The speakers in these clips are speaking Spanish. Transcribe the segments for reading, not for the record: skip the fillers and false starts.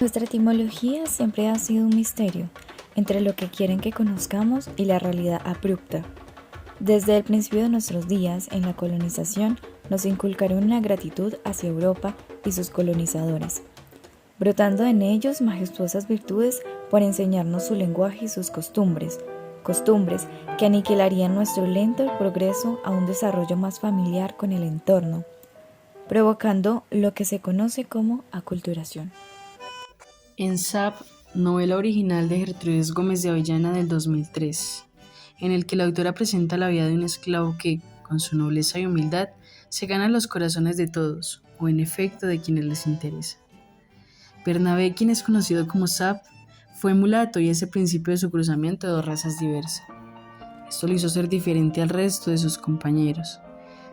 Nuestra etimología siempre ha sido un misterio entre lo que quieren que conozcamos y la realidad abrupta. Desde el principio de nuestros días, en la colonización, nos inculcaron una gratitud hacia Europa y sus colonizadores, brotando en ellos majestuosas virtudes por enseñarnos su lenguaje y sus costumbres que aniquilarían nuestro lento progreso a un desarrollo más familiar con el entorno, provocando lo que se conoce como aculturación. En Sap, novela original de Gertrudis Gómez de Avellana del 2003, en el que la autora presenta la vida de un esclavo que, con su nobleza y humildad, se gana los corazones de todos, o en efecto de quienes les interesa. Bernabé, quien es conocido como Sap, fue mulato y es el principio de su cruzamiento de dos razas diversas. Esto lo hizo ser diferente al resto de sus compañeros.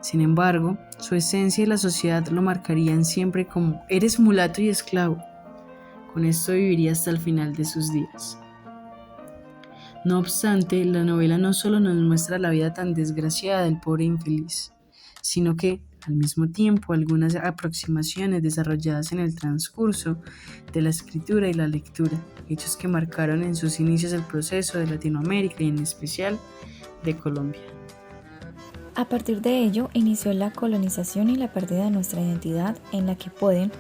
Sin embargo, su esencia y la sociedad lo marcarían siempre como «eres mulato y esclavo». Con esto viviría hasta el final de sus días. No obstante, la novela no solo nos muestra la vida tan desgraciada del pobre infeliz, sino que, al mismo tiempo, algunas aproximaciones desarrolladas en el transcurso de la escritura y la lectura, hechos que marcaron en sus inicios el proceso de Latinoamérica y en especial de Colombia. A partir de ello, inició la colonización y la pérdida de nuestra identidad, en la que pueden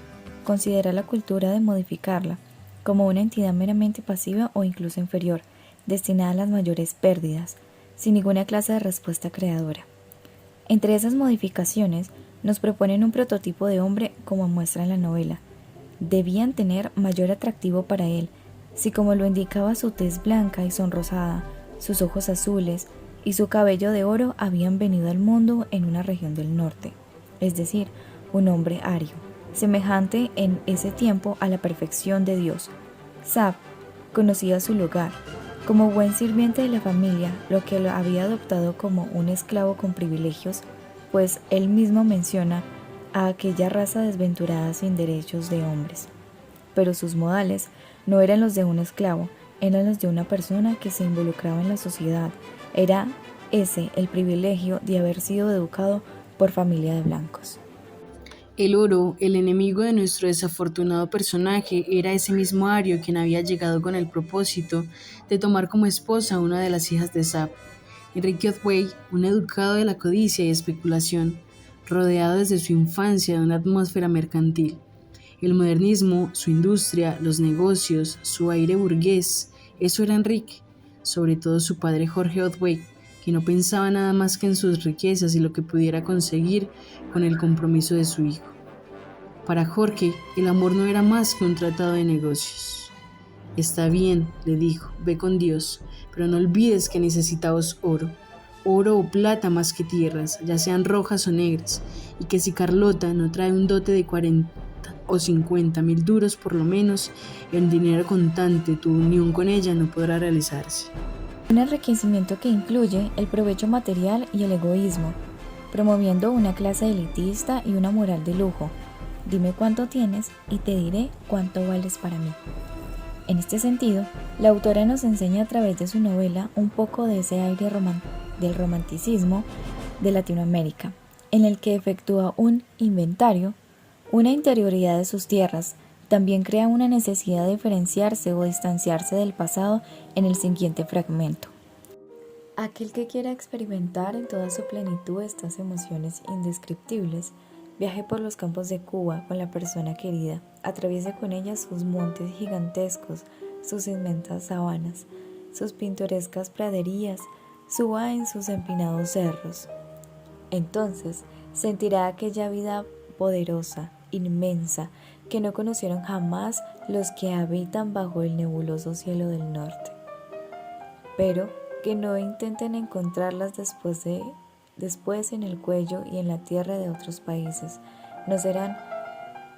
considerar la cultura de modificarla como una entidad meramente pasiva o incluso inferior, destinada a las mayores pérdidas, sin ninguna clase de respuesta creadora. Entre esas modificaciones, nos proponen un prototipo de hombre como muestra en la novela. Debían tener mayor atractivo para él, si como lo indicaba su tez blanca y sonrosada, sus ojos azules y su cabello de oro habían venido al mundo en una región del norte, es decir, un hombre ario, semejante en ese tiempo a la perfección de Dios. Sap conocía su lugar. Como buen sirviente de la familia, lo que lo había adoptado como un esclavo con privilegios, pues él mismo menciona a aquella raza desventurada sin derechos de hombres. Pero sus modales no eran los de un esclavo, eran los de una persona que se involucraba en la sociedad. Era ese el privilegio de haber sido educado por familia de blancos. El oro, el enemigo de nuestro desafortunado personaje, era ese mismo Ario quien había llegado con el propósito de tomar como esposa a una de las hijas de Sap. Enrique Otway, un educado de la codicia y especulación, rodeado desde su infancia de una atmósfera mercantil. El modernismo, su industria, los negocios, su aire burgués, eso era Enrique, sobre todo su padre Jorge Otway, que no pensaba nada más que en sus riquezas y lo que pudiera conseguir con el compromiso de su hijo. Para Jorge, el amor no era más que un tratado de negocios. Está bien, le dijo, ve con Dios, pero no olvides que necesitamos oro o plata más que tierras, ya sean rojas o negras, y que si Carlota no trae un dote de 40 o 50.000 duros por lo menos, en dinero contante, tu unión con ella no podrá realizarse. Un enriquecimiento que incluye el provecho material y el egoísmo, promoviendo una clase elitista y una moral de lujo. Dime cuánto tienes y te diré cuánto vales para mí. En este sentido, la autora nos enseña a través de su novela un poco de ese aire del romanticismo de Latinoamérica, en el que efectúa un inventario, una interioridad de sus tierras. También crea una necesidad de diferenciarse o distanciarse del pasado en el siguiente fragmento. Aquel que quiera experimentar en toda su plenitud estas emociones indescriptibles, viaje por los campos de Cuba con la persona querida, atraviese con ella sus montes gigantescos, sus inmensas sabanas, sus pintorescas praderías, suba en sus empinados cerros. Entonces sentirá aquella vida poderosa, inmensa, que no conocieron jamás los que habitan bajo el nebuloso cielo del norte, pero que no intenten encontrarlas después en el cuello y en la tierra de otros países. No serán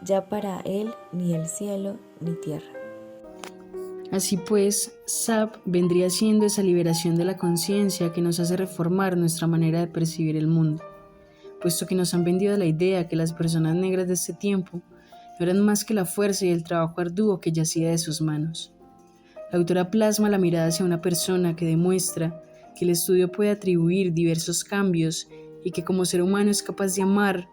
ya para él ni el cielo ni tierra. Así pues, Sap vendría siendo esa liberación de la conciencia que nos hace reformar nuestra manera de percibir el mundo, puesto que nos han vendido la idea que las personas negras de este tiempo no eran más que la fuerza y el trabajo arduo que yacía de sus manos. La autora plasma la mirada hacia una persona que demuestra que el estudio puede atribuir diversos cambios y que como ser humano es capaz de amar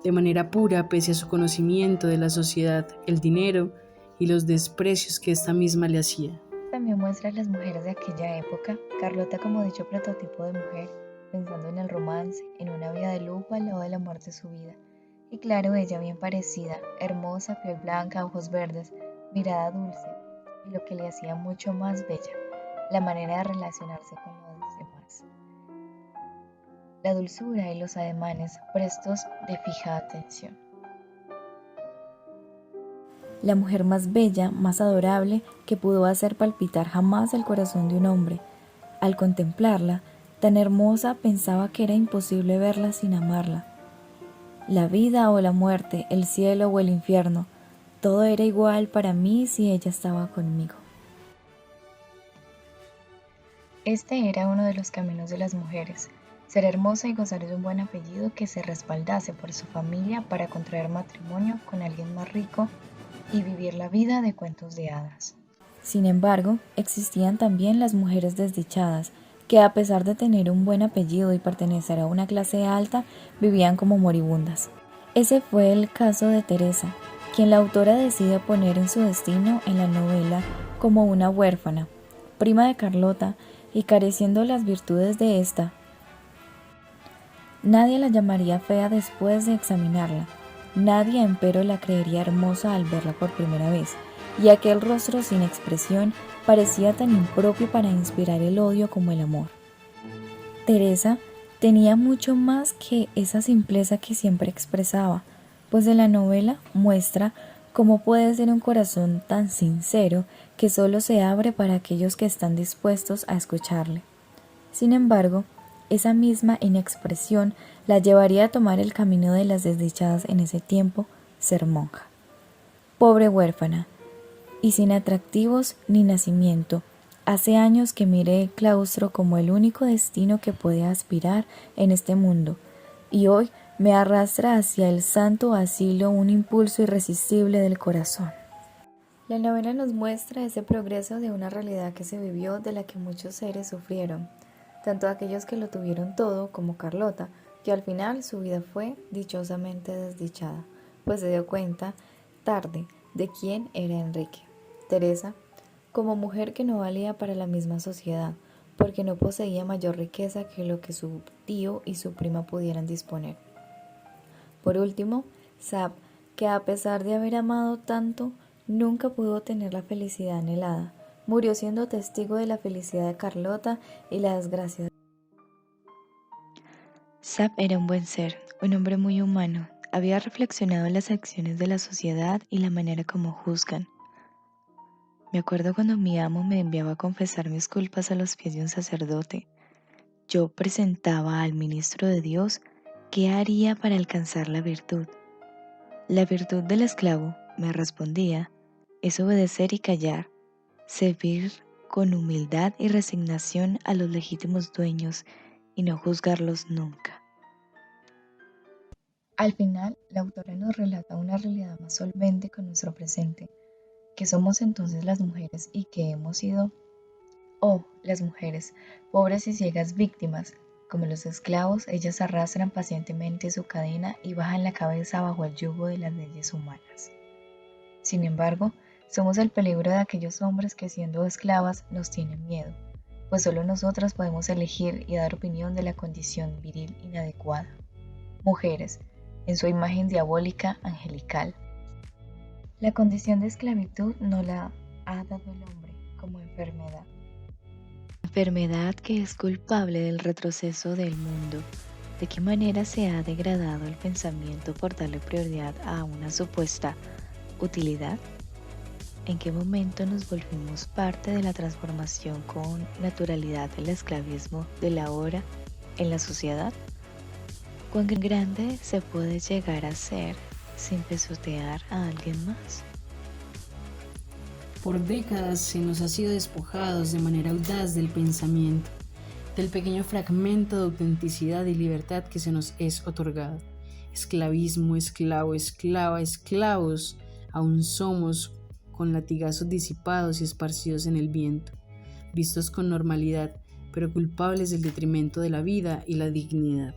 de manera pura pese a su conocimiento de la sociedad, el dinero y los desprecios que ésta misma le hacía. También muestra a las mujeres de aquella época, Carlota como dicho prototipo de mujer, pensando en el romance, en una vida de lujo al lado del amor de su vida. Y claro, ella bien parecida, hermosa, piel blanca, ojos verdes, mirada dulce, y lo que le hacía mucho más bella, la manera de relacionarse con los demás. La dulzura y los ademanes prestos de fija atención. La mujer más bella, más adorable, que pudo hacer palpitar jamás el corazón de un hombre. Al contemplarla, tan hermosa, pensaba que era imposible verla sin amarla. La vida o la muerte, el cielo o el infierno, todo era igual para mí si ella estaba conmigo. Este era uno de los caminos de las mujeres, ser hermosa y gozar de un buen apellido que se respaldase por su familia para contraer matrimonio con alguien más rico y vivir la vida de cuentos de hadas. Sin embargo, existían también las mujeres desdichadas, que a pesar de tener un buen apellido y pertenecer a una clase alta, vivían como moribundas. Ese fue el caso de Teresa, quien la autora decide poner en su destino en la novela como una huérfana, prima de Carlota y careciendo las virtudes de ésta. Nadie la llamaría fea después de examinarla. Nadie, empero, la creería hermosa al verla por primera vez, y aquel rostro sin expresión parecía tan impropio para inspirar el odio como el amor. Teresa tenía mucho más que esa simpleza que siempre expresaba, pues en la novela muestra cómo puede ser un corazón tan sincero que solo se abre para aquellos que están dispuestos a escucharle. Sin embargo, esa misma inexpresión la llevaría a tomar el camino de las desdichadas en ese tiempo, ser monja. Pobre huérfana, y sin atractivos ni nacimiento, hace años que miré el claustro como el único destino que puede aspirar en este mundo, y hoy me arrastra hacia el santo asilo un impulso irresistible del corazón. La novela nos muestra ese progreso de una realidad que se vivió, de la que muchos seres sufrieron, tanto aquellos que lo tuvieron todo como Carlota, que al final su vida fue dichosamente desdichada, pues se dio cuenta tarde de quién era Enrique. Teresa, como mujer que no valía para la misma sociedad, porque no poseía mayor riqueza que lo que su tío y su prima pudieran disponer. Por último, Sab, que a pesar de haber amado tanto, nunca pudo tener la felicidad anhelada. Murió siendo testigo de la felicidad de Carlota y la desgracia. Sab era un buen ser, un hombre muy humano. Había reflexionado en las acciones de la sociedad y la manera como juzgan. Me acuerdo cuando mi amo me enviaba a confesar mis culpas a los pies de un sacerdote. Yo presentaba al ministro de Dios qué haría para alcanzar la virtud. La virtud del esclavo, me respondía, es obedecer y callar, servir con humildad y resignación a los legítimos dueños y no juzgarlos nunca. Al final, la autora nos relata una realidad más solvente con nuestro presente, que somos entonces las mujeres y que hemos sido, las mujeres, pobres y ciegas víctimas. Como los esclavos, ellas arrastran pacientemente su cadena y bajan la cabeza bajo el yugo de las leyes humanas. Sin embargo, somos el peligro de aquellos hombres que siendo esclavas nos tienen miedo, pues solo nosotras podemos elegir y dar opinión de la condición viril inadecuada. Mujeres, en su imagen diabólica angelical. La condición de esclavitud no la ha dado el hombre como enfermedad. Enfermedad que es culpable del retroceso del mundo. ¿De qué manera se ha degradado el pensamiento por darle prioridad a una supuesta utilidad? ¿En qué momento nos volvimos parte de la transformación con naturalidad del esclavismo de la hora en la sociedad? ¿Cuán grande se puede llegar a ser sin pisotear a alguien más? Por décadas se nos ha sido despojados de manera audaz del pensamiento, del pequeño fragmento de autenticidad y libertad que se nos es otorgado. Esclavismo, esclavo, esclava, esclavos, aún somos, con latigazos disipados y esparcidos en el viento, vistos con normalidad, pero culpables del detrimento de la vida y la dignidad.